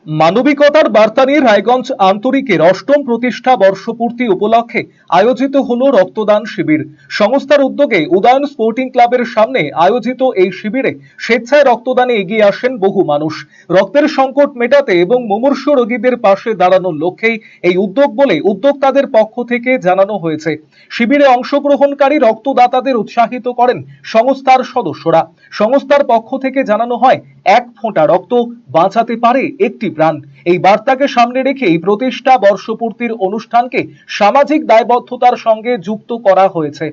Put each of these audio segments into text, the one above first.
মানবিকতার বার্তা নিয়ে রায়গঞ্জ আন্তরিকের অষ্টম প্রতিষ্ঠা বর্ষপূর্তি উপলক্ষে আয়োজিত হলো রক্তদান শিবির। সংস্থার উদ্যোগে উদয়ন স্পোর্টিং ক্লাবের সামনে আয়োজিত এই শিবিরে স্বেচ্ছায় রক্তদানে এগিয়ে আসেন বহু মানুষ। রক্তের সংকট মেটাতে এবং মুমূর্ষু রোগীদের পাশে দাঁড়ানোর লক্ষ্যেই এই উদ্যোগ বলে উদ্যোক্তাদের পক্ষ থেকে জানানো হয়েছে। শিবিরে অংশগ্রহণকারী রক্তদাতাদের উৎসাহিত করেন সংস্থার সদস্যরা। সংস্থার পক্ষ থেকে জানানো হয়, এক ফোঁটা রক্ত বাঁচাতে পারে একটি প্রাণ। এই বার্তাকে সামনে রেখে এই প্রতিষ্ঠা বর্ষপূর্তির অনুষ্ঠানকে সামাজিক দায়বদ্ধতার সঙ্গে যুক্ত করা হয়েছে।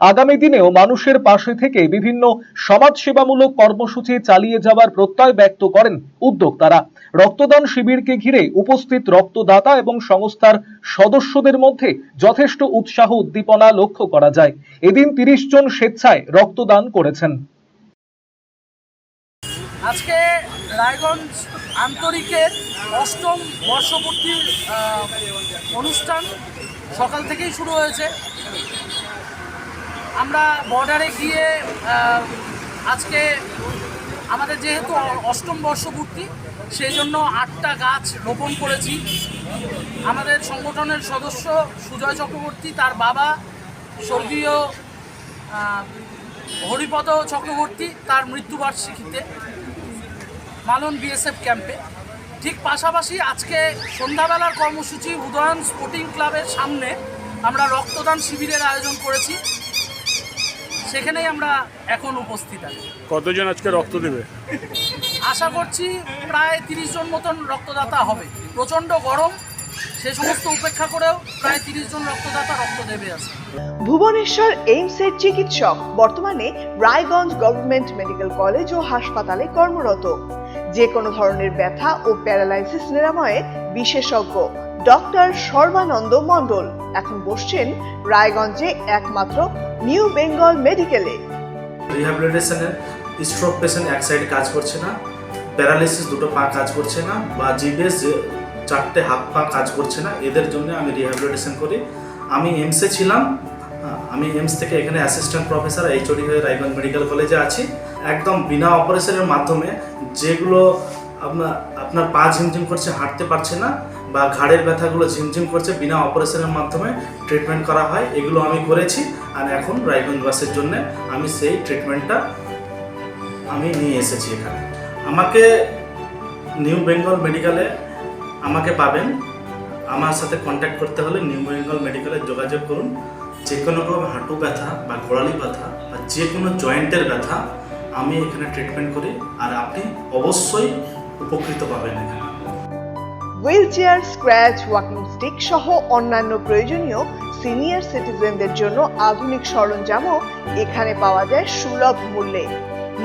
আগামী দিনেও মানুষের পাশে থেকে বিভিন্ন সমাজসেবামূলক কর্মসূচি চালিয়ে যাওয়ার প্রত্যয় ব্যক্ত করেন উদ্যোক্তারা। রক্তদান শিবিরকে ঘিরে উপস্থিত রক্তদাতা এবং সংস্থার সদস্যদের মধ্যে যথেষ্ট উৎসাহ উদ্দীপনা লক্ষ্য করা যায়। এদিন 30 জন স্বেচ্ছায় রক্তদান করেছেন। আজকে রায়গঞ্জ আন্তরিকের অষ্টম বর্ষপূর্তির অনুষ্ঠান সকাল থেকেই শুরু হয়েছে। আমরা বর্ডারে গিয়ে আজকে আমাদের যেহেতু অষ্টম বর্ষপূর্তি সেই জন্য 8টা গাছ রোপণ করেছি। আমাদের সংগঠনের সদস্য সুজয় চক্রবর্তী, তার বাবা স্বর্গীয় হরিপদ চক্রবর্তী, তার মৃত্যুবার্ষিকীতে মালন বিএসএফ ক্যাম্পে। ঠিক পাশাপাশি আজকে সন্ধ্যাবেলার কর্মসূচি উদয়ন স্পোর্টিং ক্লাবের সামনে আমরা রক্তদান শিবিরের আয়োজন করেছি, সেখানেই আমরা এখন উপস্থিত আছি। কতজন আজকে রক্ত দেবে? আশা করছি প্রায় 30 জন মতন রক্তদাতা হবে। প্রচণ্ড গরম, সে সমস্ত উপেক্ষা করেও প্রায় 30 জন রক্তদাতা রক্ত দেবে আছে। ভুবনেশ্বর এইমসের চিকিৎসক বর্তমানে রায়গঞ্জ গভর্নমেন্ট মেডিকেল কলেজ ও হাসপাতালে কর্মরত। যে কোনো ধরনের ব্যথা ও প্যারালাইসিস নিরাময়ে বিশেষজ্ঞ ডক্টর সর্বানন্দ মণ্ডল এখন বসছেন রায়গঞ্জে একমাত্র নিউ বেঙ্গল মেডিকেলে। রিহ্যাবিলিটেশনের স্ট্রোক পেশেন্ট এক সাইডে কাজ করছে না, প্যারালাইসিস দুটো পা কাজ করছে না, বা জিবিএস 4টে হাত পা কাজ করছে না, এদের জন্য আমি রিহ্যাবিলিটেশন করি। আমি এমসে ছিলাম, আমি এমস থেকে এখানে অ্যাসিস্ট্যান্ট প্রফেসর এইচওডি হয়ে রায়গঞ্জ মেডিকেল কলেজে আছি। একদম বিনা অপারেশনের মাধ্যমে যেগুলো আপনার পা ঝিমঝিম করছে, হাঁটতে পারছে না, বা ঘাড়ের ব্যথাগুলো ঝিমঝিম করছে, বিনা অপারেশনের মাধ্যমে ট্রিটমেন্ট করা হয়। এগুলো আমি করেছি, আর এখন রায়গঞ্জবাসীর জন্য আমি সেই ট্রিটমেন্টটা আমি নিয়ে এসেছি এখানে। আমাকে নিউ বেঙ্গল মেডিকেলে আমাকে পাবেন। আমার সাথে কন্ট্যাক্ট করতে হলে নিউ বেঙ্গল মেডিকেলে যোগাযোগ করুন। যে কোনো রকম হাঁটু ব্যথা বা গোড়ালি ব্যথা বা যে কোনো জয়েন্টের ব্যথা আমি এখানে ট্রিটমেন্ট করি, আর আপনি অবশ্যই উপকৃত পাবেন এখানে। Wheel chair, scratch, walking stick সহ অন্যান্য প্রয়োজনীয় সিনিয়র সিটিজেনদের জন্য আধুনিক সরঞ্জামও এখানে পাওয়া যায় সুলভ মূল্যে।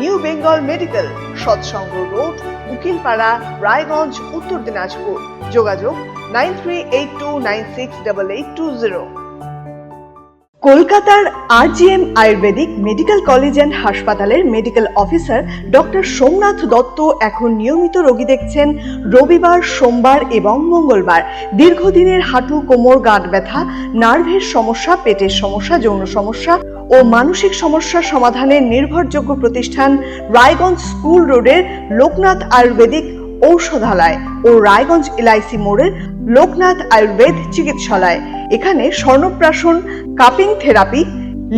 New Bengal medical, Satsang road, Ukilpara, Raiganj, Uttar Dinajpur. যোগাযোগ 9382968820। কলকাতার RGM Ayurvedic medical college and হাসপাতালের medical officer doctor Somnath Datta এখন নিয়মিত রোগী দেখছেন রবিবার, সোমবার এবং মঙ্গলবার। দীর্ঘদিনের হাঁটু, কোমর, গাঁট ব্যথা, নার্ভের সমস্যা, পেটের সমস্যা, যৌন সমস্যা ও মানসিক সমস্যা সমাধানের নির্ভরযোগ্য প্রতিষ্ঠান রায়গঞ্জ স্কুল রোডের লোকনাথ আয়ুর্বেদিক ঔষধালয় ও রায়গঞ্জ এলআইসি মোড়ের লোকনাথ আয়ুর্বেদ চিকিৎসালয়। এখানে স্বর্ণপ্রাশন, কাপিং থেরাপি,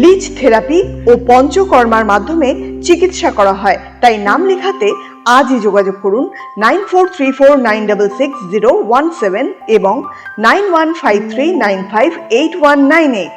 লিচ থেরাপি ও পঞ্চকর্মার মাধ্যমে চিকিৎসা করা হয়। তাই নাম লেখাতে আজই যোগাযোগ করুন 9434966017 এবং 9153958198।